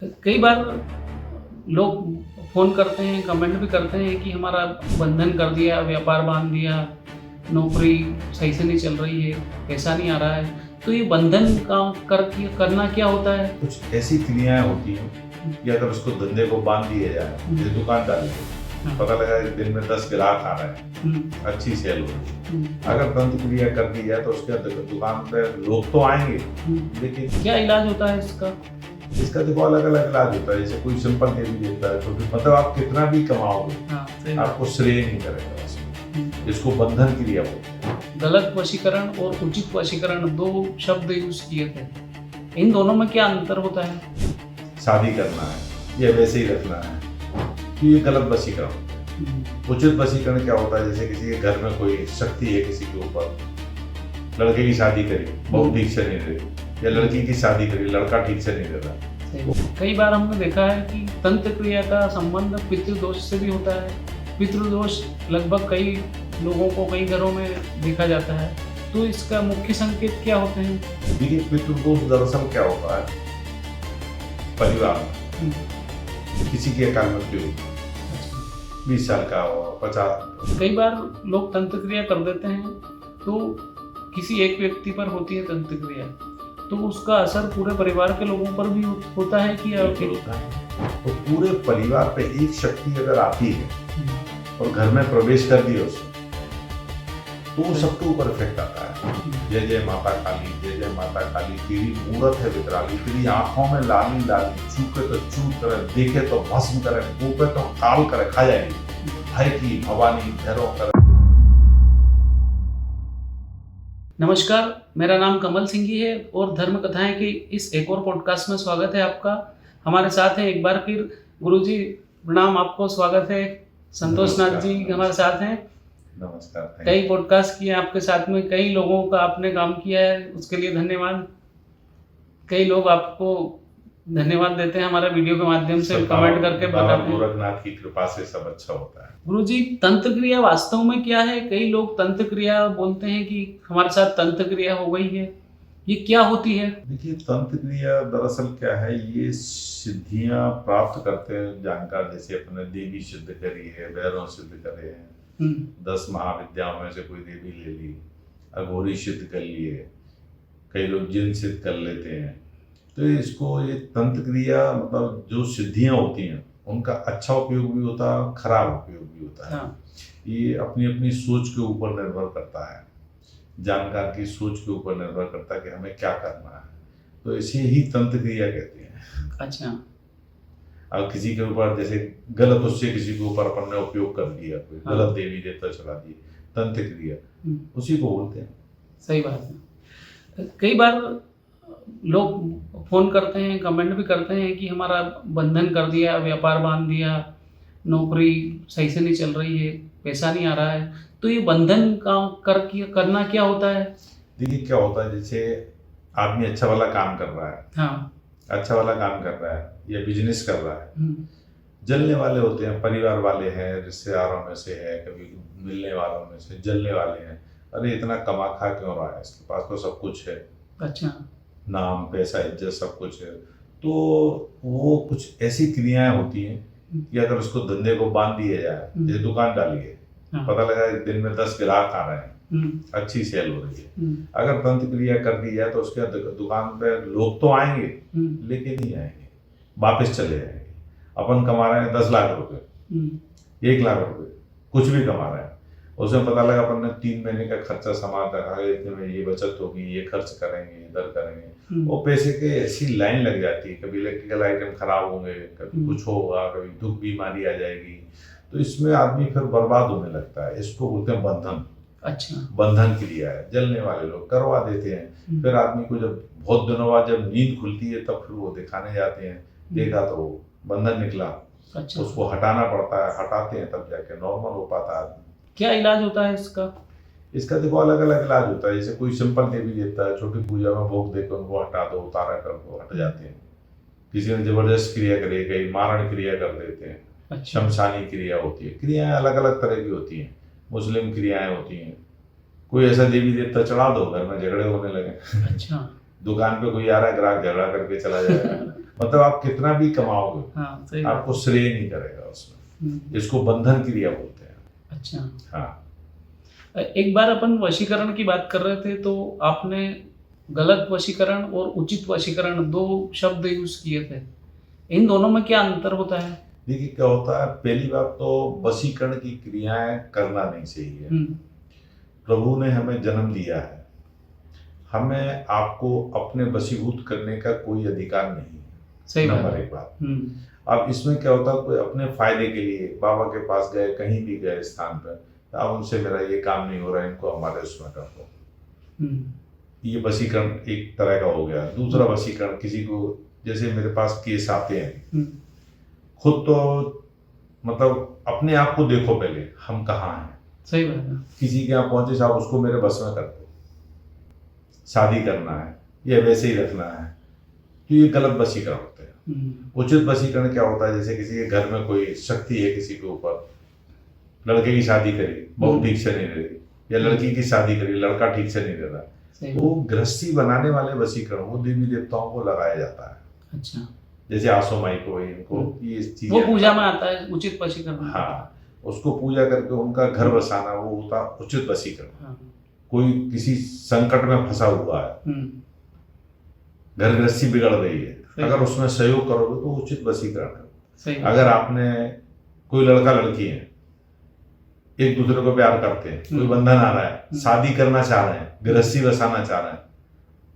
कई बार लोग फ़ोन करते हैं, कमेंट भी करते हैं कि हमारा बंधन कर दिया, व्यापार बाँध दिया, नौकरी सही से नहीं चल रही है, पैसा नहीं आ रहा है। तो ये बंधन का करना क्या होता है? कुछ ऐसी क्रियाएं होती हैं कि अगर उसको धंधे को बांध दिया जाए, जैसे दुकान डाली है, हाँ। पता लगा एक दिन में 10 ग्राहक आ रहे हैं, हुँ, अच्छी सेल हो रही है। हुँ, अगर तंत्र क्रिया कर दी जाए तो उसके दुकान पे लोग तो आएंगे, हुँ। लेकिन क्या इलाज होता है इसका? इसका देखो अलग अलग इलाज होता है। जैसे कोई सिंपल दे भी देता है, तो मतलब आप कितना भी कमाओगे हाँ, सही बात। आपको श्रेय नहीं करेगा उसमें। हुँ। इसको बंधन क्रिया बोलते हैं। गलत वशीकरण और उचित वशीकरण 2 शब्द यूज़ किए थे। इन दोनों में क्या अंतर होता है? शादी करना है या वैसे ही रखना है, तो ये गलत वशीकरण। हुँ, उचित वशीकरण क्या होता है? जैसे किसी के घर में कोई शक्ति है किसी के ऊपर, लड़के की शादी करी, बहू ठीक से नहीं रही, या लड़की की शादी करी, लड़का ठीक से नहीं रहा। सही। कई बार हमने देखा है कि तंत्र क्रिया का संबंध पितृदोष से भी होता है। पितृदोष लगभग कई लोगों को कई घरों में देखा जाता है। तो इसका मुख्य संकेत क्या होते हैं? देखिए, पितृदोष दरअसल क्या होता है? परिवार हुँ, में किसी की अकाल मृत्यु हुई, 20 साल का हो, 50। कई बार लोग तंत्र क्रिया कर देते हैं तो किसी एक व्यक्ति पर होती है तंत्र क्रिया, तो उसका असर पूरे परिवार के लोगों पर भी होता है कि बिल्कुल होता है। तो पूरे परिवार पे एक शक्ति अगर आती है और घर में प्रवेश कर दिया उसने, तो वो सबके ऊपर इफेक्ट आता है। जय जय माता काली, जय जय माता काली, तेरी मूरत है विकराली, तेरी आंखों में लाली लाली, छूके तो चूर करे, देखे तो भस्म करे, फूके तो काल करे, खा जाएगी। भय की भवानी भैरव करे। नमस्कार, मेरा नाम कमल सिंह ही है और धर्म कथाएं की इस एक और पॉडकास्ट में स्वागत है आपका। हमारे साथ हैं एक बार फिर गुरुजी, प्रणाम, आपको स्वागत है। संतोष नाथ जी हमारे साथ हैं। नमस्कार। कई पॉडकास्ट किए आपके साथ में, कई लोगों का आपने काम किया है, उसके लिए धन्यवाद। कई लोग आपको धन्यवाद देते हैं हमारे वीडियो के माध्यम से, कमेंट करके बाबा बताते हैं। गोरखनाथ की कृपा से सब अच्छा होता है। गुरुजी, तंत्र क्रिया वास्तव में क्या है? कई लोग तंत्र क्रिया बोलते हैं कि हमारे साथ तंत्र क्रिया हो गई है, ये क्या होती है? देखिए, तंत्र क्रिया दरअसल क्या है? ये सिद्धियां प्राप्त करते हैं जानकार। जैसे अपने देवी सिद्ध करी है, भैरव सिद्ध करे हैं, 10 महाविद्याओं में से कोई देवी ले ली, अघोरी सिद्ध कर लिए, कई लोग जिन सिद्ध कर लेते हैं। तो इसको ये तंत्र क्रिया मतलब जो सिद्धियां होती हैं उनका अच्छा उपयोग भी होता है, खराब उपयोग भी होता है। हाँ, ये अपनी अपनी सोच के ऊपर निर्भर करता है, जानकार की सोच के ऊपर निर्भर करता है कि हमें क्या करना है। तो इसे ही तंत्र क्रिया कहते हैं। अच्छा। अब किसी के ऊपर जैसे गलत उससे किसी के ऊपर अपन ने उपयोग कर दिया, कोई हाँ। गलत देवी देवता चला दिए, तंत्र क्रिया उसी को बोलते हैं। सही बात है। कई बार लोग फ़ोन करते हैं, कमेंट भी करते हैं कि हमारा बंधन कर दिया, व्यापार बाँध दिया, नौकरी सही से नहीं चल रही है, पैसा नहीं आ रहा है। तो ये बंधन का करना क्या होता है? देखिए, क्या होता है, जैसे आदमी अच्छा वाला काम कर रहा है, हाँ। अच्छा वाला काम कर रहा है या बिजनेस कर रहा है, हुँ, जलने वाले होते हैं, परिवार वाले हैं, रिश्तेदारों में से है, कभी मिलने वालों में से जलने वाले हैं। अरे इतना कमा खा क्यों रहा है, इसके पास तो सब कुछ है, अच्छा। नाम पैसा इज्जत सब कुछ है। तो वो कुछ ऐसी क्रियाएं होती हैं कि अगर उसको धंधे को बांध दिया जाए, जैसे दुकान डाली है, हाँ। पता लगा एक दिन में 10 ग्राहक आ रहे हैं, हुँ, अच्छी सेल हो रही है। हुँ, अगर तंत्र क्रिया कर दी जाए तो उसके दुकान पे लोग तो आएंगे, हुँ, लेकिन नहीं आएंगे, वापस चले जाएंगे। अपन कमा रहे हैं 10 लाख रुपए, हुँ, 1 लाख रुपए, कुछ भी कमा रहे हैं, उसमें पता लगा अपन ने 3 महीने का खर्चा समाज रखा है, इतने में ये बचत होगी, ये खर्च करेंगे, इधर करेंगे, वो पैसे के ऐसी लाइन लग जाती है। कभी इलेक्ट्रिकल आइटम खराब होंगे, कभी कुछ होगा, कभी दुख बीमारी आ जाएगी, तो इसमें आदमी फिर बर्बाद होने लगता है। इसको बोलते हैं बंधन। अच्छा। बंधन क्रिया है, जलने वाले लोग करवा देते हैं। फिर आदमी को जब बहुत दिनों बाद जब नींद खुलती है तब फिर वो दिखाने जाते हैं, देखा तो बंधन निकला, अच्छा। उसको हटाना पड़ता है, हटाते हैं तब जाके नॉर्मल हो पाता है आदमी। क्या इलाज होता है इसका? इसका देखो अलग अलग इलाज होता है। जैसे कोई सिंपल देवी देता है, छोटी पूजा में भोग देकर उनको हटा दो, उतारा कर दो, हट जाते हैं। किसी ने जबरदस्त क्रिया करी, कहीं मारण क्रिया कर देते हैं, अच्छा। शमशानी क्रिया होती है। क्रियाएं अलग अलग तरह की होती हैं, मुस्लिम क्रियाएं होती हैं। कोई ऐसा देवी देवता चढ़ा दो, घर में झगड़े होने लगे। अच्छा। दुकान पे कोई आ रहा है, ग्राहक झगड़ा करके चला जाएगा। मतलब आप कितना भी कमाओगे, हाँ सही बात। आपको श्रेय नहीं करेगा उसमें। हम्म, इसको बंधन क्रिया बोलते हैं। अच्छा। हाँ। एक बार अपन वशीकरण की बात कर रहे थे तो आपने गलत वशीकरण और उचित वशीकरण दो शब्द यूज किए थे। इन दोनों में क्या अंतर होता है? देखिए क्या होता है, पहली बात तो वशीकरण की क्रियाएं करना नहीं चाहिए। प्रभु ने हमें जन्म दिया है, हमें आपको अपने वशीभूत करने का कोई अधिकार नहीं है। सही बात नंबर है। एक बात। अब इसमें क्या होता है, कोई अपने फायदे के लिए बाबा के पास गए, कहीं भी गए स्थान पर, अब उनसे मेरा ये काम नहीं हो रहा है, इनको हमारे उसमें कर दो। ये वशीकरण एक तरह का हो गया। दूसरा वशीकरण, किसी को जैसे मेरे पास केस आते हैं, खुद तो मतलब अपने आप को देखो पहले हम कहाँ हैं। सही बात है। किसी के यहाँ पहुंचे, साहब उसको मेरे बस में कर दो, शादी करना है या वैसे ही रखना है, तो ये गलत वशीकरण होते हैं। उचित वशीकरण क्या होता है, जैसे किसी के घर में कोई शक्ति है किसी के ऊपर, लड़के की शादी करी, बहू ठीक से नहीं रह रही, या लड़की की शादी करी, लड़का ठीक से नहीं रह रहा, वो गृहस्थी बनाने वाले वशीकरण वो देवी देवताओं को लगाया जाता है। अच्छा। जैसे आसो माई को, इनको ये चीजें वो पूजा में आता है उचित वशीकरण। हाँ, उसको पूजा करके उनका घर बसाना, वो होता उचित वशीकरण। हाँ। कोई किसी संकट में फंसा हुआ है, घर गृहस्थी बिगड़ रही है, अगर उसमें सहयोग करोगे तो उचित वशीकरण है। अगर आपने, कोई लड़का लड़की है, एक दूसरे को प्यार करते हैं, कोई बंधन आ रहा है, शादी करना चाह रहे हैं, गृहस्थी बसाना चाह रहे हैं,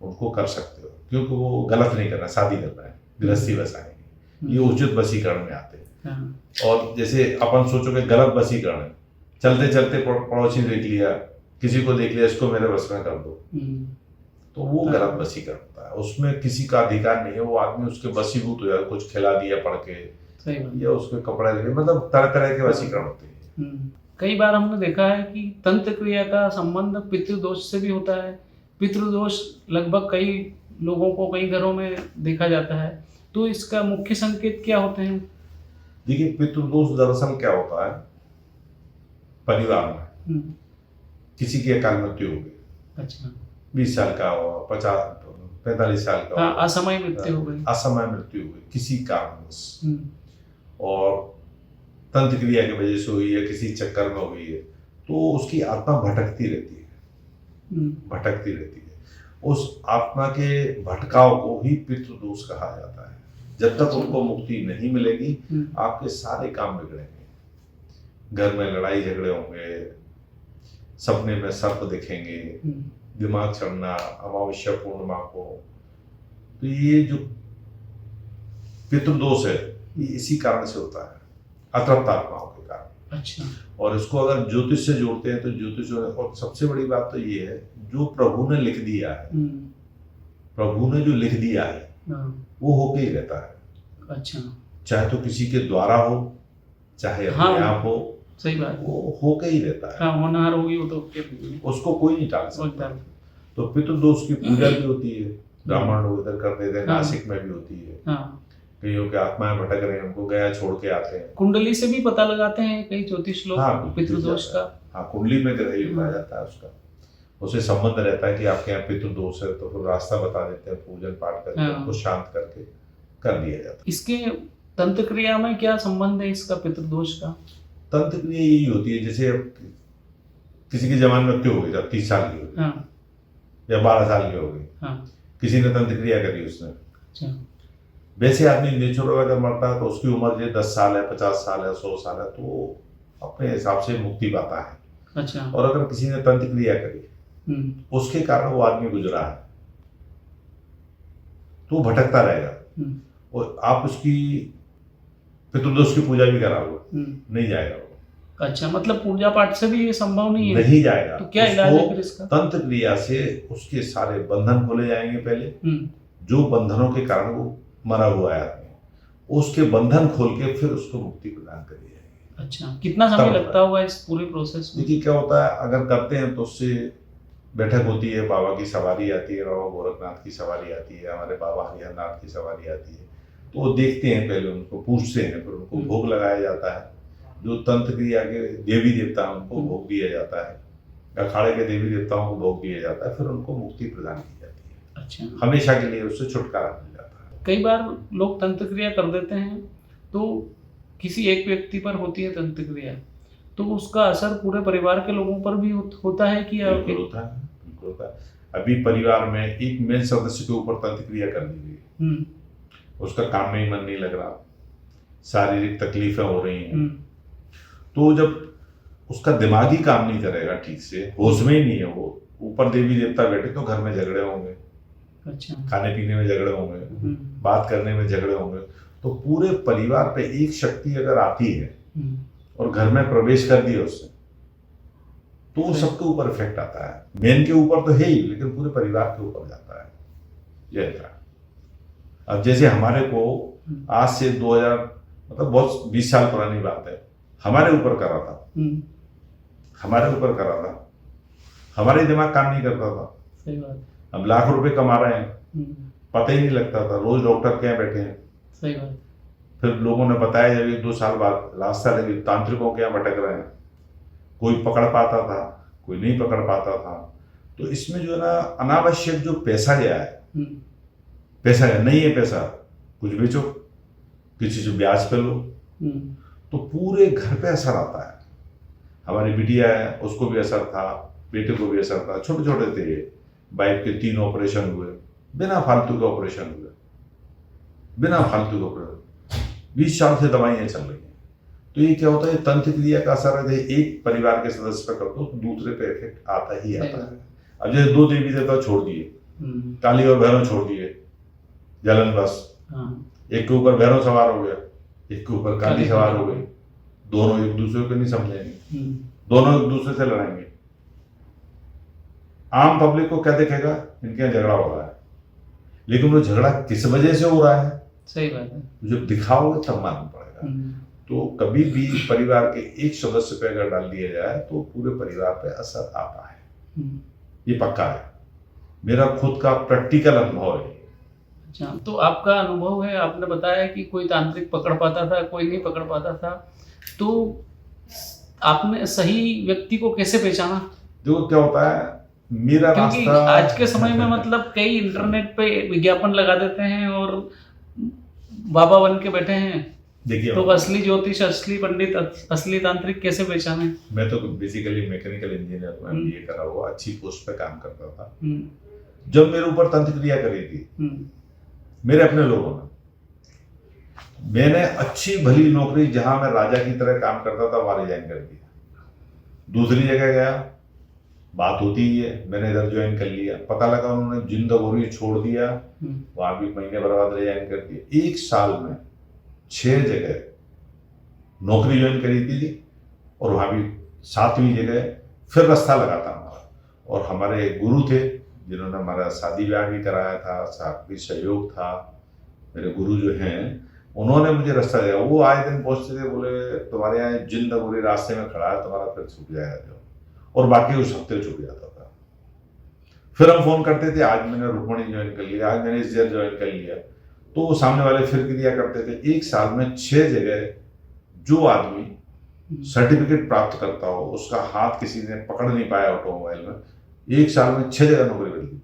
उनको कर सकते हो, क्योंकि वो गलत नहीं कर रहा, शादी कर रहा है, गृहस्थी बसाएंगे, ये उचित वशीकरण में आते हैं। और जैसे अपन सोचोगे गलत वशीकरण है, चलते चलते पड़ोसी देख लिया, किसी को देख लिया, इसको मेरे बस में कर दो, तो वो गलत वशीकरण होता है। उसमें किसी का अधिकार नहीं है, वो आदमी उसके वशीभूत हो जाए, कुछ खिला दिया पढ़ के, या उसके कपड़े लगे, मतलब तरह तरह के वशीकरण होते हैं। कई बार हमने देखा है कि तंत्र क्रिया का संबंध पितृदोष से भी होता है। पितृदोष लगभग कई लोगों को, कई घरों में देखा जाता है, तो इसका मुख्य संकेत क्या होते हैं? देखिए, पितृदोष दरअसल क्या होता है, परिवार में किसी की अकाल मृत्यु हो गई, अच्छा, 20 साल का हो, 50 45 साल का, असमय मृत्यु हो गई, असमय मृत्यु हो गई किसी कारणवश, और तंत्र क्रिया की वजह से हुई है, किसी चक्कर में हुई है, तो उसकी आत्मा भटकती रहती है, भटकती रहती है। उस आत्मा के भटकाव को ही पितृदोष कहा जाता है। जब तक उनको मुक्ति नहीं मिलेगी, आपके सारे काम बिगड़ेंगे, घर में लड़ाई झगड़े होंगे, सपने में सर्प दिखेंगे, दिमाग चढ़ना, अमावस्या पूर्णिमा को, तो ये जो पितृदोष है ये इसी कारण से होता है, अतृप्त आत्माओं के कारण। अच्छा। और इसको अगर ज्योतिष से जोड़ते हैं तो ज्योतिष, और सबसे बड़ी बात तो ये है, जो प्रभु ने लिख दिया है, प्रभु ने जो लिख दिया है वो होके ही रहता है। अच्छा। चाहे चाहे तो किसी के द्वारा हो, चाहे अपने आप हो, सही बात, वो होके ही रहता है। हाँ, होनहार होगी वो तो उसको कोई नहीं टाल सकता। तो पितृदोष की पूजा भी होती है, ब्राह्मण लोग इधर कर देते हैं, नासिक में भी होती है। कईयों के आत्माएं भटक रहे हैं, उनको गया छोड़ के आते हैं। कुंडली से भी पता लगाते हैं कई ज्योतिष लोग पितृदोष का। हाँ, कुंडली में ग्रह योग आ जाता है उसका, उसे संबंध रहता है कि आपके यहाँ पितृदोष है, तो फिर रास्ता बता देते हैं, पूजन पाठ करके उनको शांत करके कर दिया जाता है। इसके तंत्र क्रिया में क्या संबंध है इसका पितृदोष का? तंत्र क्रिया यही होती है, जैसे किसी की जवान मृत्यु हो गई, 30 साल की हो गई, या 12 साल की हो गई, किसी ने तंत्र क्रिया करी उसने, वैसे आदमी नेचुरल अगर मरता है तो उसकी उम्र जो 10 साल है, 50 साल है, 100 साल है, तो अपने हिसाब से मुक्ति पाता है। अच्छा। और अगर किसी ने तंत्र क्रिया करी, उसके कारण वो आदमी गुजरा है, तो भटकता रहेगा, और आप उसकी पितृदोष की पूजा भी कराओगे, नहीं जाएगा वो। अच्छा, मतलब पूजा पाठ से भी ये संभव नहीं है? नहीं जाएगा। तो क्या इलाज है फिर इसका? तंत्र क्रिया से उसके सारे बंधन खोले जाएंगे पहले, जो बंधनों के कारण वो मरा हुआ है आदमी, उसके बंधन खोल के फिर उसको मुक्ति प्रदान करी जाएगी। अच्छा, कितना समय लगता होगा इस पूरे प्रोसेस में? देखिए क्या होता है, अगर करते हैं तो उससे बैठक होती है, बाबा की सवारी आती है, बाबा गोरखनाथ की सवारी आती है, हमारे बाबा हरिहरनाथ की सवारी आती है, तो वो देखते हैं, पहले उनको पूछते हैं, फिर उनको भोग लगाया जाता है। जो तंत्र क्रिया के देवी देवता हैं उनको भोग दिया जाता है, अखाड़े के देवी देवताओं को भोग दिया जाता है, फिर उनको मुक्ति प्रदान की जाती है। अच्छा। हमेशा के लिए उससे छुटकारा मिल जाता है। कई बार लोग तंत्र क्रिया कर देते हैं तो किसी एक व्यक्ति पर होती है तंत्र क्रिया, तो उसका असर पूरे परिवार के लोगों पर भी होता है कि बिल्कुल होता है, बिल्कुल होता है। अभी परिवार में एक मेन सदस्य के ऊपर तंत्र क्रिया कर दी गई, उसका काम में ही मन नहीं लग रहा, शारीरिक तकलीफें हो रही हैं, तो जब उसका दिमाग ही काम नहीं करेगा ठीक से, होश में ही नहीं है वो, ऊपर देवी देवता बैठे तो घर में झगड़े होंगे, अच्छा, खाने पीने में झगड़े होंगे, बात करने में झगड़े होंगे, तो पूरे परिवार पे एक शक्ति अगर आती है और घर में प्रवेश कर दिया उससे, तो सबके ऊपर इफेक्ट आता है। मेन के ऊपर तो है ही, लेकिन पूरे परिवार के ऊपर जाता है। यह था। अब जैसे हमारे को आज से 2000 मतलब बहुत 20 साल पुरानी बात है, हमारे ऊपर करा था, हमारे ऊपर करा था, हमारे दिमाग काम नहीं करता था। सही बात। हम लाख रुपए कमा रहे हैं, पता ही नहीं लगता था, रोज डॉक्टर के यहाँ बैठे हैं। सही बात। फिर लोगों ने बताया जब 1-2 साल बाद लास्ट साल लगी, तांत्रिकों के यहाँ भटक रहे हैं, कोई पकड़ पाता था, कोई नहीं पकड़ पाता था। तो इसमें जो है ना अनावश्यक जो पैसा गया है, पैसा है नहीं है, पैसा कुछ बेचो, किसी से ब्याज पे लो, तो पूरे घर पे असर आता है। हमारी बिटिया है, उसको भी असर था, बेटे को भी असर था, छोटे छोटे थे, बाइक के 3 ऑपरेशन हुए, बिना फालतू के ऑपरेशन हुए, बिना फालतू के ऑपरेशन। 20 साल से दवाइयाँ चल रही हैं। तो ये क्या होता है, तंत्र क्रिया का असर है, एक परिवार के सदस्य पर कर दो तो दूसरे पे इफेक्ट आता ही आता है। अब जैसे 2 देवी देवता छोड़ दिए, काली और भैरव छोड़ दिए, जलन बस, एक के ऊपर भैरव सवार हो गया, एक के ऊपर काली सवार हो गई, दोनों एक दूसरे को नहीं समझेंगे, दोनों एक दूसरे से लड़ेंगे। आम पब्लिक को क्या दिखेगा, इनके यहाँ झगड़ा हो रहा है, लेकिन वो झगड़ा किस वजह से हो रहा है, सही बात है, जब दिखाओगे तब मालूम पड़ेगा। तो कभी भी परिवार के एक सदस्य पे अगर डाल दिया जाए तो पूरे परिवार पे असर आता है, ये पक्का है, मेरा खुद का प्रैक्टिकल अनुभव है। अच्छा, तो आपका अनुभव है, आपने बताया कि कोई तांत्रिक पकड़ पाता था, कोई नहीं पकड़ पाता था, तो आपने सही व्यक्ति को कैसे पहचाना? देखो क्या होता है, मेरा क्योंकि रास्ता आज के समय में मतलब कई इंटरनेट पे विज्ञापन लगा देते हैं और बाबा बन के बैठे हैं। देखिए, तो असली ज्योतिष, असली पंडित, असली तांत्रिक कैसे पहचाने? मैं तो बेसिकली मैकेनिकल इंजीनियर हूँ, MBA करा हुआ, अच्छी पोस्ट पे काम करता था। जब मेरे ऊपर तंत्र क्रिया करी थी मेरे अपने लोगों ने, मैंने अच्छी भली नौकरी जहां मैं राजा की तरह काम करता था वहां रिजाइन कर दिया, दूसरी जगह गया, बात होती ही है, मैंने इधर ज्वाइन कर लिया, पता लगा उन्होंने जिंदगी छोड़ दिया, वहां भी महीने भर बाद रिजाइन कर दिया। 1 साल में 6 जगह नौकरी ज्वाइन करी थी और वहां भी 7वीं जगह फिर रास्ता लगा था हमारा। और हमारे गुरु थे जिन्होंने हमारा शादी ब्याह भी कराया था, साथ भी सहयोग था, मेरे गुरु जो हैं उन्होंने मुझे रास्ता दिया। वो आए दिन पहुंचते थे, बोले तुम्हारे यहाँ जिंदगी रास्ते में खड़ा है, तुम्हारा फिर छूट जाएगा जो, और बाकी उस हफ्ते छूट जाता था। फिर हम फोन करते थे, आज मैंने रुक्मणी ज्वाइन कर लिया, आज मैंने इज्जत ज्वाइन कर लिया, तो वो सामने वाले फिर क्रिया करते थे। 1 साल में 6 जगह जो आदमी सर्टिफिकेट प्राप्त करता हो, उसका हाथ किसी ने पकड़ नहीं पाया ऑटोमोबाइल में, 1 साल में 6 जगह नौकरी मिलती थी।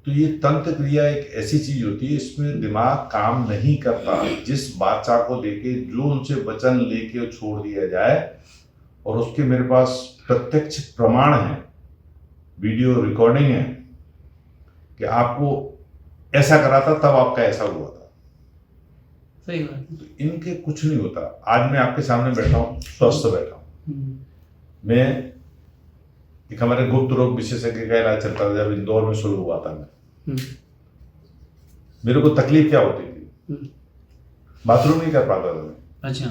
तो ये तंत्र क्रिया एक ऐसी चीज होती है, इसमें दिमाग काम नहीं करता। जिस बादशाह को लेके जो उनसे वचन लेके छोड़ दिया जाए, और उसके मेरे पास प्रत्यक्ष प्रमाण है, वीडियो रिकॉर्डिंग है कि आपको ऐसा करा था तब आपका ऐसा हुआ था। सही बात। तो इनके कुछ नहीं होता। आज मैं आपके सामने बैठा हूँ, स्वस्थ बैठा हूँ। मैं एक हमारे गुप्त रोग विशेषज्ञ का इलाज चलता था जब इंदौर में शुरू हुआ था। मैं मेरे को तकलीफ क्या होती थी, बाथरूम नहीं कर पाता था मैं। अच्छा।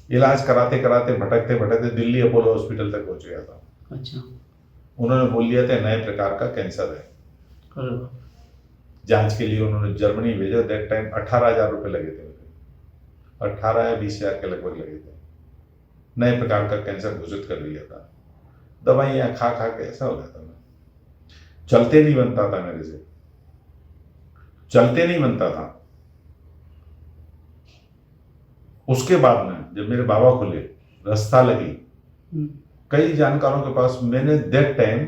इलाज कराते कराते भटकते भटकते दिल्ली अपोलो हॉस्पिटल तक पहुंच गया था। अच्छा। उन्होंने बोल दिया था नए प्रकार का कैंसर है। जांच के लिए उन्होंने जर्मनी भेजा। दैट टाइम 18,000 रुपये लगे थे, 18 या 20,000 के लगभग लगे थे। नए प्रकार का कैंसर घोषित कर दिया था। दवाइयाँ खा खा के ऐसा हो गया था, मैं चलते नहीं बनता था, मेरे से चलते नहीं बनता था। उसके बाद में जब मेरे बाबा खुले, रास्ता लगी, कई जानकारों के पास मैंने दैट टाइम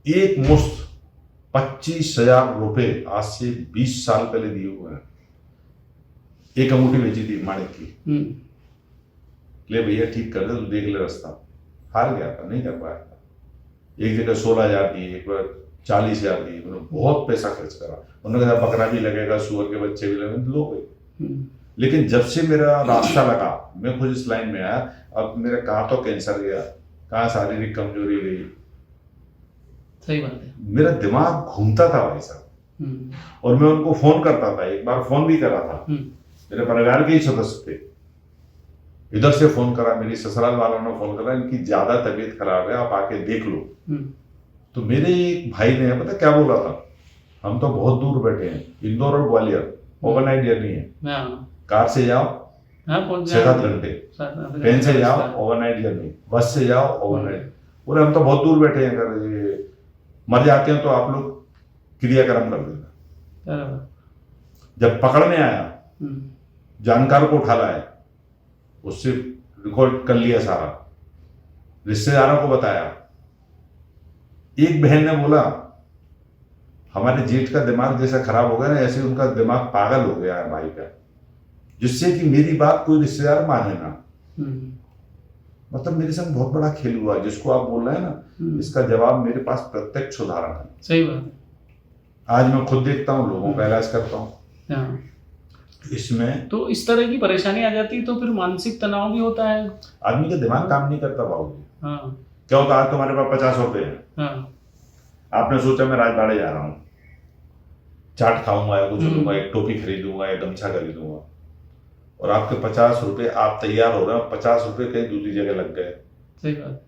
एक मुश्त 25,000 रुपए आज से 20 साल पहले दिए हुए हैं। एक अंगूठी बेची थी माणिक की। ले भैया ठीक कर दे, तू देख ले रास्ता। हार गया था, नहीं कर पाया था। एक जगह 16,000 दिए, एक बार 40,000 दिए। मैंने बहुत पैसा खर्च करा। उन्होंने कहा बकरा भी लगेगा, सुअर के बच्चे भी लगेंगे, लो भाई। लेकिन जब से मेरा रास्ता लगा, मैं खुद इस लाइन में आया, अब मेरा कहाँ तो कैंसर गया, कहाँ शारीरिक कमजोरी गई। सही बात है। मेरा दिमाग घूमता था भाई साहब। और मैं उनको फोन करता था, एक बार फोन भी करा था। मेरे परिवार के ही सदस्य थे, इधर से फोन करा, मेरी ससुराल वालों ने फोन करा, इनकी ज्यादा तबीयत खराब है, आप आके देख लो। तो मेरे एक भाई ने पता क्या बोला था, हम तो बहुत दूर बैठे हैं, इंदौर और ग्वालियर, ओवरनाइट जर्नी है, कार से जाओ 6-7 घंटे, ट्रेन से जाओ ओवरनाइट जर्नी, बस से जाओ ओवरनाइट। बोले हम तो बहुत दूर बैठे हैं, कर मर जाते हैं तो आप लोग क्रियाक्रम कर देना। जब पकड़ने आया, जानकार को उठा लाया, उससे रिकॉर्ड कर लिया सारा, रिश्तेदारों को बताया। एक बहन ने बोला हमारे जेठ का दिमाग जैसा खराब हो गया ना, ऐसे उनका दिमाग पागल हो गया है भाई का, जिससे कि मेरी बात कोई रिश्तेदार माने ना। मतलब मेरे संग बहुत बड़ा खेल हुआ, जिसको आप बोल रहे हैं ना, इसका जवाब मेरे पास प्रत्यक्ष उदाहरण है। सही बात है। आज मैं खुद देखता हूँ, लोगों का इलाज करता हूँ। इसमें तो इस तरह की परेशानी आ जाती है तो फिर मानसिक तनाव भी होता है, आदमी का दिमाग काम नहीं करता बाबूजी। हाँ। क्या होता है, तुम्हारे पास 50 रुपए हैं, हाँ। आपने सोचा मैं राजवाड़े जा रहा हूँ, चाट खाऊंगा या कुछ लूंगा, एक टोपी खरीदूंगा या गमछा खरीदूंगा, और आपके 50 रुपए, आप तैयार हो रहे हो, 50 रुपए कहीं दूसरी जगह लग गए। सही बात।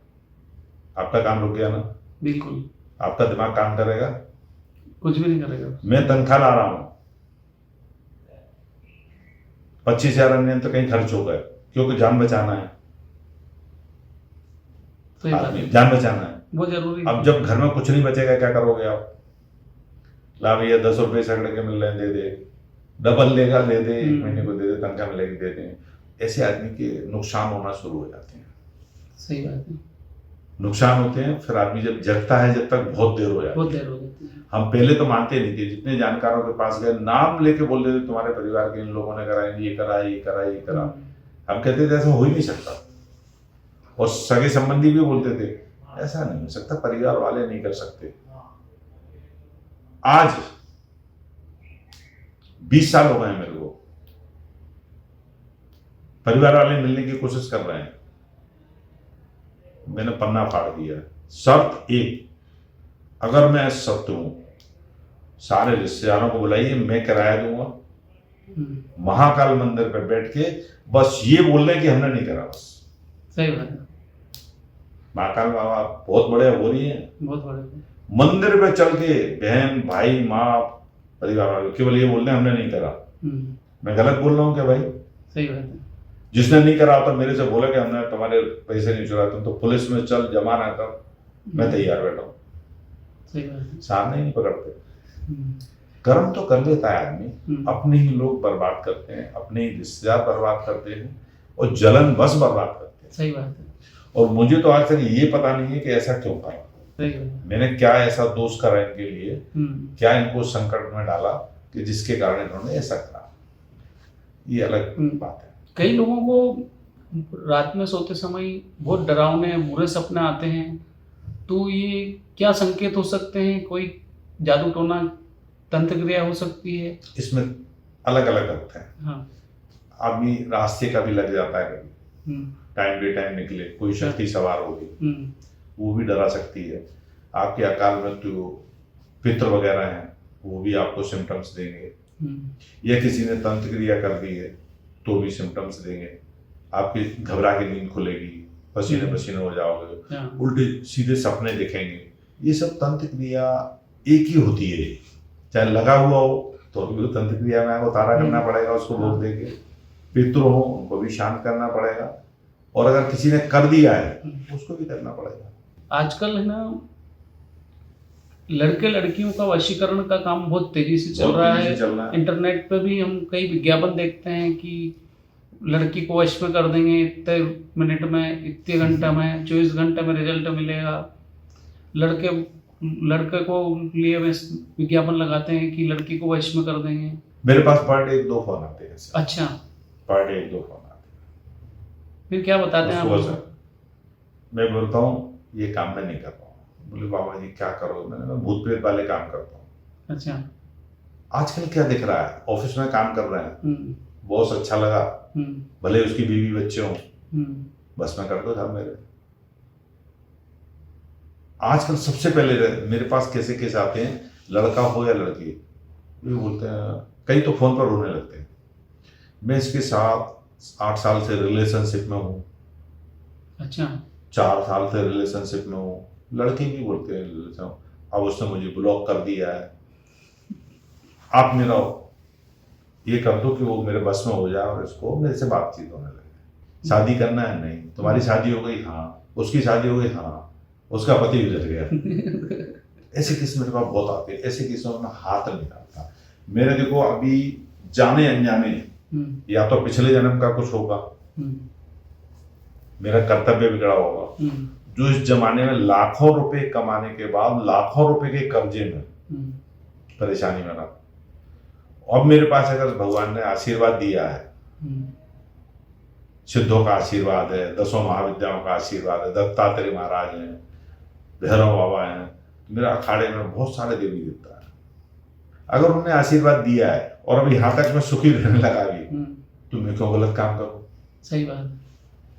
आपका काम रुक गया ना। बिल्कुल। आपका दिमाग काम करेगा? कुछ भी नहीं करेगा। मैं तनख्वाह ला रहा हूँ, 25,000 अन्य तो कहीं खर्च हो गए, क्योंकि जान बचाना है। सही बात है। जान बचाना है, वो जरूरी। अब जब घर में कुछ नहीं बचेगा क्या करोगे आप? ला भैया 10 रुपए सगड़े के मिल रहे हैं, दे दे, डबल लेगा दे दे, एक महीने को दे दे, तनख्वाह मिलेगी दे दे। ऐसे आदमी के नुकसान होना शुरू हो जाते हैं। सही बात है। नुकसान होते हैं, फिर आदमी जब जगता है, जब तक बहुत देर हो जाती है। बहुत देर हो जाती है। हम पहले तो मानते नहीं थे, जितने जानकारों के पास गए, नाम लेके बोल देते तुम्हारे परिवार के इन लोगों ने करा, ये करा, ये करा, ये करा। हम कहते थे ऐसा हो ही नहीं सकता, और सगे संबंधी भी बोलते थे ऐसा नहीं हो सकता, परिवार वाले नहीं कर सकते। आज 20 साल हो गए मेरे को, परिवार वाले मिलने की कोशिश कर रहे हैं, मैंने पन्ना फाड़ दिया। शर्त एक, अगर मैं सत्य हूं, सारे रिश्तेदारों को बुलाइए, मैं किराया दूंगा, महाकाल मंदिर पर बैठ के बस ये बोल रहे कि हमने नहीं करा, बस। सही बात है। महाकाल बाबा बहुत बड़े हो रही हैं, बहुत बड़े। मंदिर पे चल के बहन भाई माँ परिवार वाले केवल ये बोल रहे हमने नहीं करा। मैं गलत बोल रहा हूँ क्या भाई? सही बात है। जिसने नहीं करा होता मेरे से बोला कि हमने तुम्हारे पैसे नहीं चुराए, तुम तो पुलिस में चल जमा ना कर, मैं तैयार बैठा हूँ। सही बात है। सामने ही नहीं पकड़ते। कर्म तो कर लेता है आदमी, अपने ही लोग बर्बाद करते हैं, अपने ही रिश्तेदार बर्बाद करते हैं, और जलन बस बर्बाद करते हैं। सही बात है। और मुझे तो आज तक ये पता नहीं है कि ऐसा क्यों करा, मैंने क्या ऐसा दोष करा इनके लिए, क्या इनको संकट में डाला कि जिसके कारण इन्होंने ऐसा करा। ये अलग बात है। कई लोगों को रात में सोते समय बहुत डरावने बुरे सपने आते हैं, तो ये क्या संकेत हो सकते हैं? कोई जादू टोना तंत्र क्रिया हो सकती है? इसमें अलग अलग अर्थ है। हाँ। आदमी रास्ते का भी लग जाता है, कभी टाइम बे टाइम निकले, कोई शक्ति सवार होगी, वो भी डरा सकती है। आपके अकाल मृत्यु, पितृ वगैरह हैं, वो भी आपको सिम्टम्स देंगे, या किसी ने तंत्र क्रिया कर दी है तो भी सिम्टम्स देंगे। आपकी घबरा के नींद खुलेगी, पसीने पसीने हो जाओगे, उल्टे सीधे सपने दिखेंगे। ये सब तंत्र क्रिया एक ही होती है, चाहे लगा हुआ हो तो भी तंत्र क्रिया में आपको तारा करना पड़ेगा, उसको भोग देके। पितृ हो उनको भी शांत करना पड़ेगा, और अगर किसी ने कर दिया है उसको भी करना पड़ेगा। आजकल है ना, लड़के लड़कियों का वशीकरण का काम बहुत तेजी से चल रहा है। इंटरनेट पे भी हम कई विज्ञापन देखते हैं कि लड़की को वश में कर देंगे इतने मिनट में, इतने घंटे में, 24 घंटे में रिजल्ट मिलेगा। लड़के लड़के को लिए विज्ञापन लगाते हैं कि लड़की को वश में कर देंगे। मेरे पास पर डे 1-2 फोन आते हैं ऐसे। अच्छा, पर डे 1-2 फोन आते फिर क्या बताते हैं हैं। आप? सर मैं बोलता हूँ ये काम मैं नहीं कर रहा हूँ। बोले बाबा जी क्या करो? मैं भूत प्रेत वाले काम करता हूँ। अच्छा। आजकल क्या दिख रहा है, ऑफिस में काम कर रहे हैं, बॉस अच्छा लगा, भले उसकी बीवी बच्चे हों, बस में कर दो साहब मेरे। आजकल सबसे पहले मेरे पास कैसे केस आते हैं, लड़का हो या लड़की, ये बोलते हैं, कई तो फोन पर रोने लगते हैं, मैं इसके साथ 8 साल से रिलेशनशिप में हूँ। अच्छा। 4 साल से रिलेशनशिप में हूँ। लड़के भी बोलते हैं अब उसने मुझे ब्लॉक कर दिया है, आप मेरा ये कर दो कि वो मेरे बस में हो जाए और इसको मेरे से बातचीत होने लगे। शादी करना है? नहीं। तुम्हारी शादी हो गई? हाँ। उसकी शादी हो गई? हाँ। उसका पति गुजर गया। ऐसे केस मेरे पास बहुत आते हैं। ऐसे केसों में हाथ नहीं डालता। मेरे देखो अभी जाने अनजाने या तो पिछले जन्म का कुछ होगा, मेरा कर्तव्य बिगड़ा होगा, जो इस जमाने में लाखों रुपए कमाने के बाद लाखों रुपए के कर्जे में परेशानी में रहा। अब मेरे पास अगर भगवान ने आशीर्वाद दिया है, सिद्धों का आशीर्वाद है, 10 महाविद्याओं का आशीर्वाद है, दत्तात्रेय महाराज हैं, भैरव बाबा हैं, तो मेरा अखाड़े में बहुत सारे देवी देवता है। अगर उन्होंने आशीर्वाद दिया है और अब यहाँ तक मैं सुखी रहने लगा भी, तो मैं क्यों गलत काम करूं? सही बात।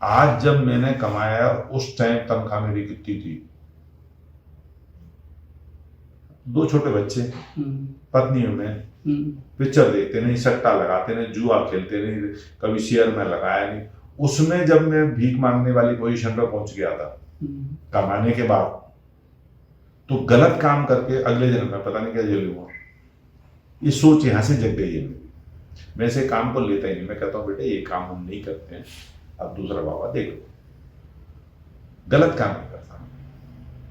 आज जब मैंने कमाया उस टाइम तनख्वाह मेरी कितनी थी? 2 छोटे बच्चे, पत्नी में, पिक्चर देखते नहीं, सट्टा लगाते नहीं, जुआ खेलते नहीं, कभी शेयर में लगाया नहीं। उसमें जब मैं भीख मांगने वाली पोजीशन पर पहुंच गया था कमाने के बाद, तो गलत काम करके अगले जन्म में पता नहीं क्या झेलूंगा, ये सोच यहां से जग गई है मेरी। मैं ऐसे काम को लेता ही नहीं। मैं कहता हूँ बेटे ये काम हम नहीं करते हैं, अब दूसरा बाबा देख लो। गलत काम नहीं करता।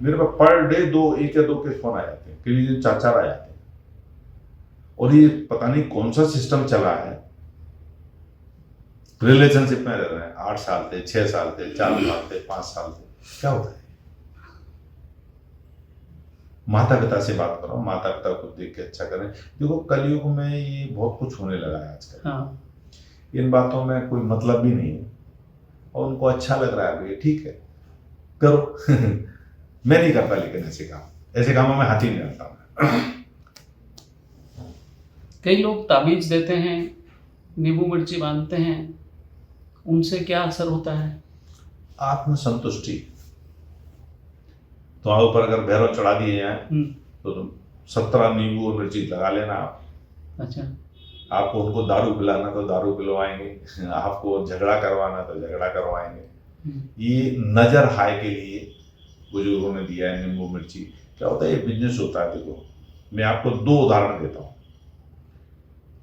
मेरे पास पर डे 1 या 2 के फोन आ जाते हैं, कई दिन 4 आ जाते हैं। और ये पता नहीं कौन सा सिस्टम चला है, रिलेशनशिप में रह रहे हैं 8 साल से, 6 साल से, 4 साल से, 5 साल से। क्या होता है? माता पिता से बात करो, माता पिता को देख के अच्छा करें। देखो कलयुग में ये बहुत कुछ होने लगा है आजकल। हाँ। इन बातों में कोई मतलब भी नहीं है और उनको अच्छा लग रहा है, ठीक है करो। मैं नहीं करता, लेकिन ऐसे कामों में हाथ ही नहीं डालता। कई लोग ताबीज देते हैं, नींबू मिर्ची बांधते हैं, उनसे क्या असर होता है? आत्मसंतुष्टि। तुम्हारे ऊपर अगर भैरव चढ़ा दिए जाए तो तुम 17 नींबू और मिर्ची लगा लेना आप। अच्छा। आपको उनको दारू पिलाना तो दारू पिलवाएंगे, आपको झगड़ा करवाना तो झगड़ा करवाएंगे। ये नजर हाय के लिए बुजुर्गों ने दिया है नींबू मिर्ची। क्या होता है, ये बिजनेस होता है। देखो मैं आपको 2 उदाहरण देता हूँ।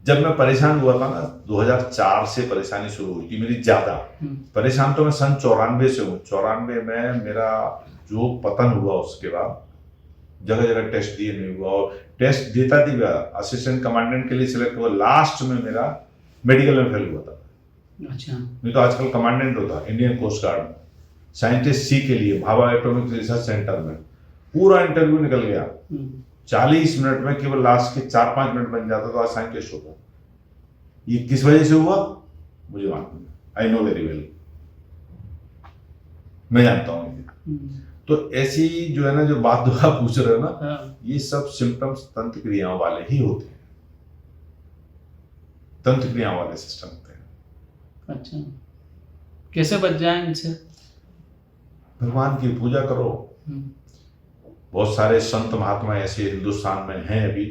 जब मैं परेशान हुआ था ना, 2004 से परेशानी शुरू हुई थी मेरी ज्यादा। परेशान तो मैं सन 94 से हूँ। 94 में मेरा जो पतन हुआ, उसके बाद जगह जगह टेस्ट दिए, नहीं हुआ। और टेस्ट देता थी, असिस्टेंट कमांडेंट के लिए सिलेक्ट हुआ, लास्ट में मेरा मेडिकल में फेल हुआ था। अच्छा। नहीं तो आजकल कमांडेंट होता इंडियन कोस्ट गार्ड में, साइंटिस्ट सी के लिए, भाभा एटॉमिक रिसर्च सेंटर में। पूरा इंटरव्यू निकल गया, 40 मिनट में केवल लास्ट के 4-5 मिनट बन जाता तो आज साइंटिस्ट होता। ये किस वजह से हुआ मुझे मालूम है, आई नो वेरी वेल, मैं जानता हूँ। तो ऐसी जो है ना, जो बात आप पूछ रहे हो ना, ये सब सिम्टम्स तंत्र क्रियाओं वाले ही होते हैं, तंत्र क्रियाओं वाले सिस्टम होते हैं। अच्छा, कैसे बच जाए इनसे? भगवान की पूजा करो। बहुत सारे संत महात्मा ऐसे हिंदुस्तान में हैं अभी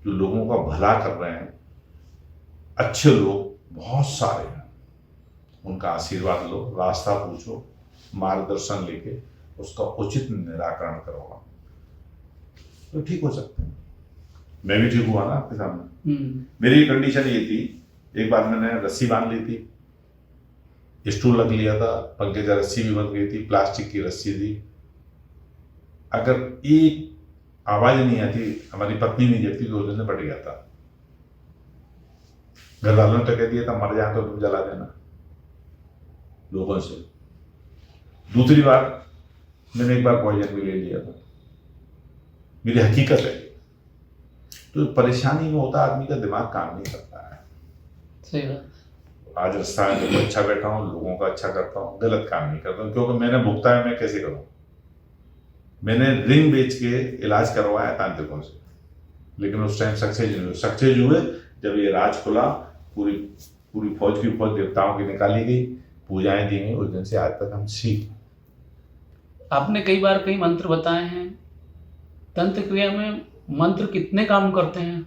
जो लोगों का भला कर रहे हैं, अच्छे लोग बहुत सारे हैं। उनका आशीर्वाद लो, रास्ता पूछो, मार्गदर्शन लेके उसका उचित निराकरण करो, तो ठीक हो सकते हैं। मैं भी ठीक हुआ ना आपके सामने। मेरी कंडीशन ये थी, एक बार मैंने रस्सी बांध ली थी, स्टूल रख लिया था, पंखे से रस्सी भी बंध गई थी, प्लास्टिक की रस्सी थी। अगर एक आवाज नहीं आती, हमारी पत्नी नहीं जगती तो दिन पट गया था। घर वालों ने तो कह दिया था मर जाए तो तुम जला देना, लोगों से। दूसरी बार मैंने एक बार पॉइजन भी ले लिया था, मेरी हकीकत है। तो परेशानी में होता है आदमी का दिमाग काम नहीं करता है। सही बात। आज रास्ता है तो अच्छा बैठा हूँ, लोगों का अच्छा करता हूँ, गलत काम नहीं करता हूँ, क्योंकि मैंने भुगता है, मैं कैसे करूँ। मैंने रिंग बेच के इलाज करवाया तांत्रिकों से, लेकिन उस टाइम सक्सेस हुए जब ये राज खुला, पूरी पूरी फौज की फौज देवताओं की निकाली गई, पूजाएं दी गई। उस दिन से आज तक हम सीख। आपने कई बार कई मंत्र बताए हैं, तंत्र क्रिया में मंत्र कितने काम करते हैं?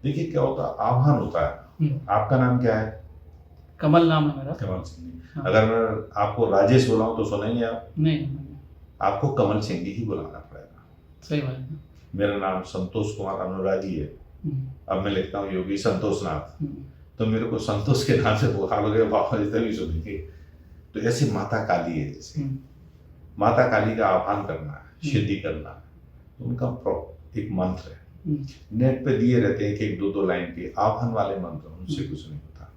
देखिए क्या होता है, आह्वान होता है। आपका नाम क्या है? कमल नाम है मेरा। कमल सिंह। हाँ। अगर मैं आपको राजेश बुलाऊं तो सुनेंगे आप? नहीं। आपको कमल सिंह ही बुलाना पड़ेगा। सही बात है। मेरा नाम संतोष कुमार अनुरागी है। अब मैं लिखता हूँ योगी संतोष नाथ, तो मेरे को संतोष के नाम से पुकारोगे बाबा जी तभी सुनेंगे। तो ऐसे माता काली है, जैसे माता काली का आह्वान करना है, सिद्धि करना है, तो उनका एक मंत्र है। नेट पे दिए रहते हैं एक 2 लाइन के आह्वान वाले मंत्र, उनसे कुछ नहीं होता,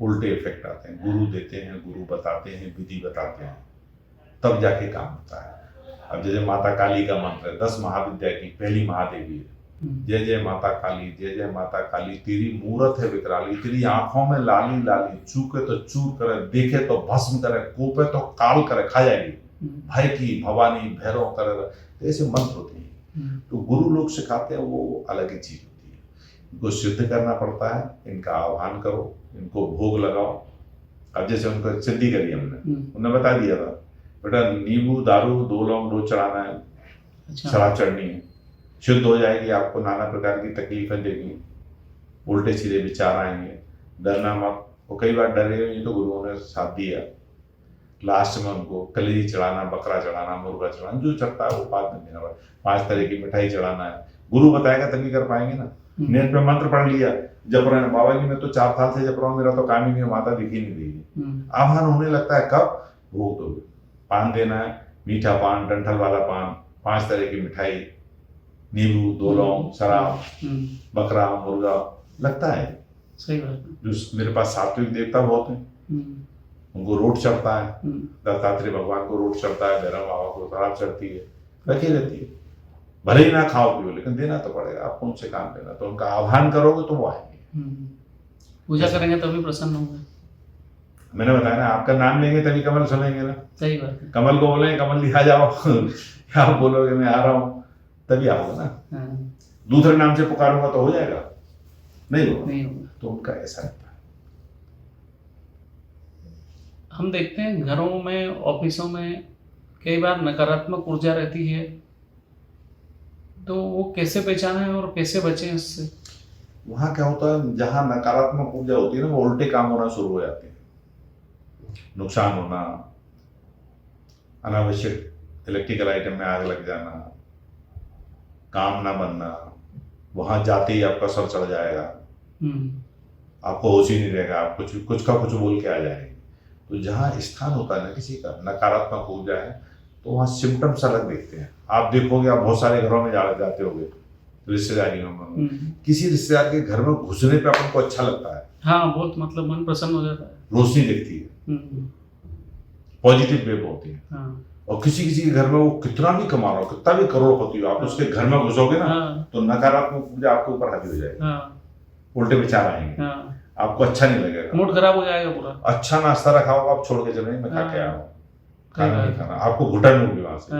उल्टे इफेक्ट आते हैं। गुरु देते हैं, गुरु बताते हैं, विधि बताते हैं, तब जाके काम होता है। अब जैसे माता काली का मंत्र है, 10 महाविद्या की पहली महादेवी है। जय जय माता काली, जय जय माता काली, तेरी मूरत है विकराली, तेरी आंखों में लाली लाली, चूके तो चूर करे, देखे तो भस्म करे, कोपे तो काल करे, खा जाएगी, भय की भवानी भैरव करे। तो ऐसे मंत्र होते हैं। तो गुरु लोग सिखाते हैं, वो अलग ही चीज होती है। इनको सिद्ध करना पड़ता है, इनका आह्वान करो, इनको भोग लगाओ। अब जैसे उनको सिद्धि करी हमने, उन्होंने बता दिया था बेटा नींबू दारू 2 लौंग रोज चढ़ाना है, शराब चढ़नी है, शुद्ध हो जाएगी, आपको नाना प्रकार की तकलीफें देगी, उल्टे सीधे विचार आएंगे, डरना मत। वो कई बार डरे हुए तो गुरुओं ने साथ दिया। लास्ट में उनको कलेजी चढ़ाना, बकरा चढ़ाना, मुर्गा चढ़ाना, जो चढ़ता है वो बात नहीं देना। 5 तरह की मिठाई चढ़ाना है, गुरु बताएगा तभी कर पाएंगे ना। नेट पे मंत्र पढ़ लिया, जप रहे हैं, बाबा जी मैं तो 4 साल से जप रहा हूँ, मेरा तो काम ही नहीं, माता दिखी नहीं रही। आह्वान होने लगता है कब? भोग दो, पान देना है, मीठा पान, डंठल वाला पान, 5 तरह की मिठाई, नींबू 2 लौंग, शराब, बकरा, मुर्गा लगता है। सही बात है। जो मेरे पास सात्विक देवता बहुत हैं, उनको रोट चढ़ता है, दत्तात्रेय भगवान को रोट चढ़ता है, भैरव बाबा को शराब चढ़ती है, रखी रहती है। भले ही ना खाओ पियो, लेकिन देना तो पड़ेगा, आपको उनसे काम लेना। तो उनका आह्वान करोगे तो वो आएंगे, पूजा करेंगे तभी प्रसन्न होंगे। मैंने बताया ना, आपका नाम लेंगे तभी कमल सुनेंगे ना। सही बात है। कमल को बोलेंगे कमल लिखा जाओ आप बोलोगे मैं आ रहा हूँ, तभी आओगे ना। दूसरे नाम से पुकारूंगा तो हो जाएगा? नहीं होगा। तो उनका ऐसा रहता है। हम देखते हैं घरों में, ऑफिसों में कई बार नकारात्मक ऊर्जा रहती है, तो वो कैसे पहचानें और कैसे बचें इससे? वहां क्या होता है, जहां नकारात्मक ऊर्जा होती है ना, वो उल्टे काम होना शुरू हो जाते हैं। नुकसान होना, अनावश्यक इलेक्ट्रिकल आइटम में आग लग जाना, काम ना बनना, वहां जाते ही आपका सर चढ़ जाएगा, आपको होश ही नहीं रहेगा, आप कुछ का कुछ बोल के आ जाएंगे। तो जहां स्थान होता है ना किसी का नकारात्मक ऊर्जा है, तो वहां सिम्टम्स अलग दिखते हैं। आप देखोगे, आप बहुत सारे घरों में जाते होगे, रिश्तेदारियों में, किसी रिश्तेदार के घर में घुसने पे अपन को अच्छा लगता है। हाँ, बहुत मतलब मन प्रसन्न हो जाता है, रोशनी दिखती है, पॉजिटिव वेव होती है। हाँ। और किसी के घर में वो कितना भी कमा रहा हो, कितना भी करोड़पति हो, आप उसके घर में घुसोगे ना, तो नकारात्मक ऊर्जा आपके ऊपर हावी हो जाएगी, उल्टे विचार आएंगे, आपको अच्छा नहीं लगेगा, मूड खराब हो जाएगा पूरा। अच्छा नाश्ता रखा होगा, आप छोड़ के चलेंगे, मैं खा के आया हूँ, खाना नहीं खाना, आपको घुटन होगी वहां से,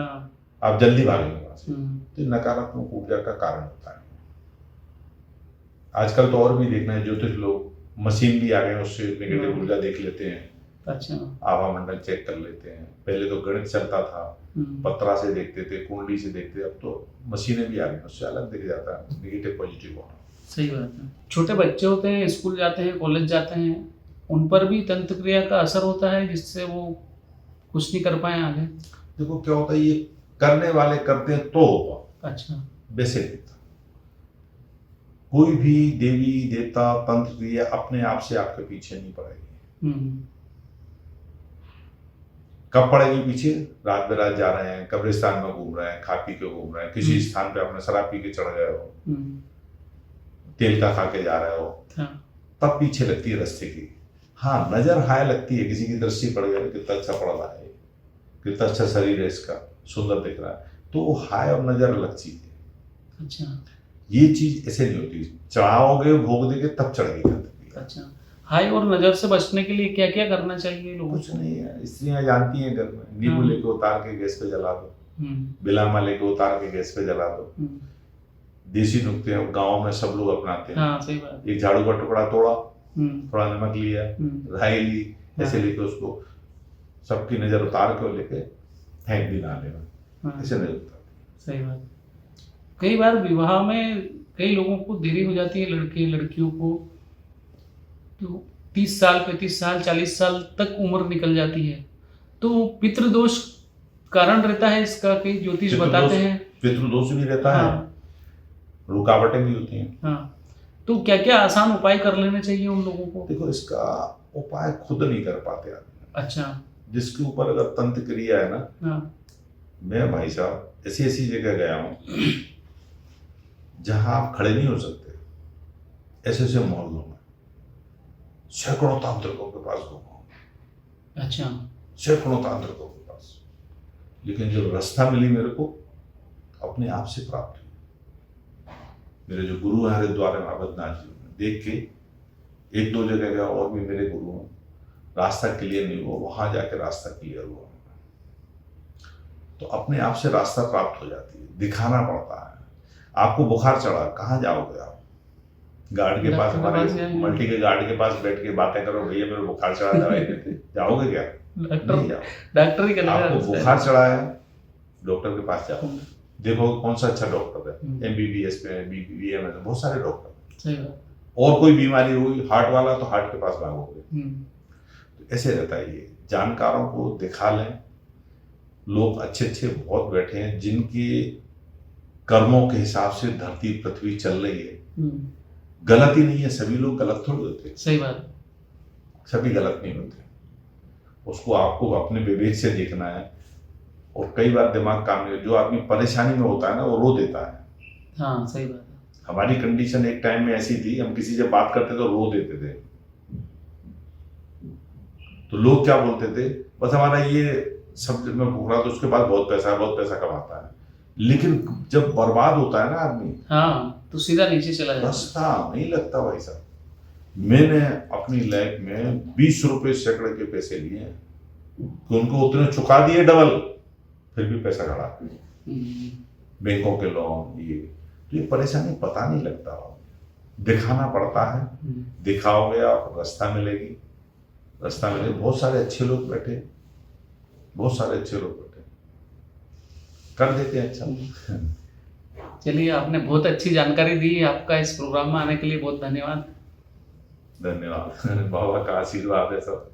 आप जल्दी भागेंगे वहां से। तो नकारात्मक ऊर्जा का कारण होता है। आजकल तो और भी देखना है, ज्योतिष लोग मशीन भी आ गए, उससे नेगेटिव ऊर्जा देख लेते हैं। अच्छा। आभा मंडल चेक कर लेते हैं। पहले तो गणित चलता था, पत्रा से देखते थे, कुंडली से देखते थे, अब तो मशीनें भी आ गई, उससे अलग दिख जाता है नेगेटिव पॉजिटिव होना। सही बात है। छोटे बच्चे होते हैं, स्कूल जाते हैं, कॉलेज जाते हैं, उन पर भी तंत्र क्रिया का असर होता है, जिससे वो कुछ नहीं कर पाए आगे? देखो क्या होता है, ये करने वाले करते हैं तो होगा। अच्छा। वैसे कोई भी देवी देवता तंत्र क्रिया अपने आप से आपके पीछे नहीं पड़ेगी। कब पड़ेगी पीछे? रात बेरात जा रहे हैं, कब्रिस्तान में घूम रहे हैं, खा पी के घूम रहे हैं, किसी स्थान पे अपने शराब पी के चढ़ गए हो, तेल का खा के जा रहे हो, तब पीछे लगती है रास्ते की। हाँ, नजर हाय लगती है, किसी की दृष्टि पड़ गई, कितना अच्छा पड़ रहा है, कितना अच्छा शरीर है इसका, सुंदर दिख रहा है, तो वो हाय और नजर अलग चीज है। अच्छा ये चीज ऐसे नहीं होती, चढ़ाओगे भोग देके तब चढ़ेगी कनकती। अच्छा। हाई और नज़र से बचने के लिए क्या क्या करना चाहिए लोगों कुछ को? नहीं है, स्त्रियां जानती हैं घर में, नींबू हाँ। लेके उतार के गैस पे जला दो, हम्म, बिलामा लेके उतार के गैस पे जला दो। हम्म, देसी नुक्ते हैं, गाँव में सब लोग अपनाते हैं। हाँ सही बात। एक झाड़ू का टुकड़ा तोड़ा, हम्म, थोड़ा नमक लिया, राई ली, ऐसे हाँ। लेके उसको सबकी नजर उतार के लेके फेंक दी नाले में, हाँ, ऐसे नहीं होता। सही बात। कई बार विवाह में कई लोगों को देरी हो जाती है, लड़के लड़कियों को, तो 30 साल 35 साल 40 साल तक उम्र निकल जाती है, तो पितृदोष कारण रहता है इसका, कई ज्योतिष बताते हैं। पितृदोष भी रहता है, हाँ रुकावटें भी होती हैं। हाँ। तो क्या क्या आसान उपाय कर लेने चाहिए उन लोगों को? देखो, इसका उपाय खुद नहीं कर पाते आदमी। अच्छा। जिसके ऊपर अगर तंत्र क्रिया है ना, हाँ। मैं भाई साहब ऐसी ऐसी जगह गया हूँ जहां आप खड़े नहीं हो सकते, ऐसे ऐसे मोहल्लों में सैकड़ों तांत्रिकों के पास घूमा हूं। अच्छा। सैकड़ों तांत्रिकों के पास, लेकिन जो रास्ता मिली मेरे को अपने आप से प्राप्त हुई। मेरे जो गुरु हैं हरिद्वार में अवधनाथ जी, देख के एक दो जगह गया और भी मेरे गुरु हैं, रास्ता क्लियर नहीं हुआ, वहां जाके रास्ता क्लियर हुआ। तो अपने आप से रास्ता प्राप्त हो जाती है, दिखाना पड़ता है। आपको बुखार चढ़ा, कहाँ जाओगे आप? गार्ड के पास, हमारे मल्टी के गार्ड के पास बैठ के बातें करो, भैया मेरे बुखार चढ़ा, दवाई देते, जाओगे क्या? नहीं जाओ। डॉक्टर ही करेगा। आपको बुखार चढ़ा है, डॉक्टर के पास जाओ, देखो कौन सा अच्छा डॉक्टर है, MBBS में, BBM में, बहुत सारे डॉक्टर। सही बात। और कोई बीमारी हुई हार्ट वाला, तो हार्ट के पास भागोगे। तो ऐसे रहता है ये, जानकारों को दिखा लें। लोग अच्छे अच्छे बहुत बैठे हैं जिनके कर्मों के हिसाब से धरती पृथ्वी चल रही है। गलत ही नहीं है, सभी लोग गलत थोड़ी होते। सही बात। सभी गलत नहीं होते, उसको आपको अपने विवेक से देखना है। और कई बार दिमाग काम नहीं, जो आदमी परेशानी में होता है ना, वो रो देता है। हाँ सही बात है। हमारी कंडीशन एक टाइम में ऐसी थी, हम किसी से बात करते तो रो देते थे। तो लोग क्या बोलते थे, बस हमारा ये सब में भूख रहा, तो उसके बाद बहुत पैसा कमाता है। लेकिन जब बर्बाद होता है ना आदमी, हाँ, तो सीधा नीचे चला जाता है। रास्ता नहीं लगता भाई साहब। मैंने अपनी लाइफ में 20 रुपए सैकड़े के पैसे लिए हैं, तो उनको उतने चुका दिए डबल, फिर भी पैसा खड़ा, बैंकों के लोन ये। तो ये परेशानी पता नहीं लगता, दिखाना पड़ता है। दिखाओगे आप, रास्ता मिलेगी, रास्ता मिलेगी। बहुत सारे अच्छे लोग बैठे, बहुत सारे अच्छे लोग बैठे, कर देते हैं अच्छा। चलिए, आपने बहुत अच्छी जानकारी दी। आपका इस प्रोग्राम में आने के लिए बहुत धन्यवाद। धन्यवाद। बाबा का आशीर्वाद है सब।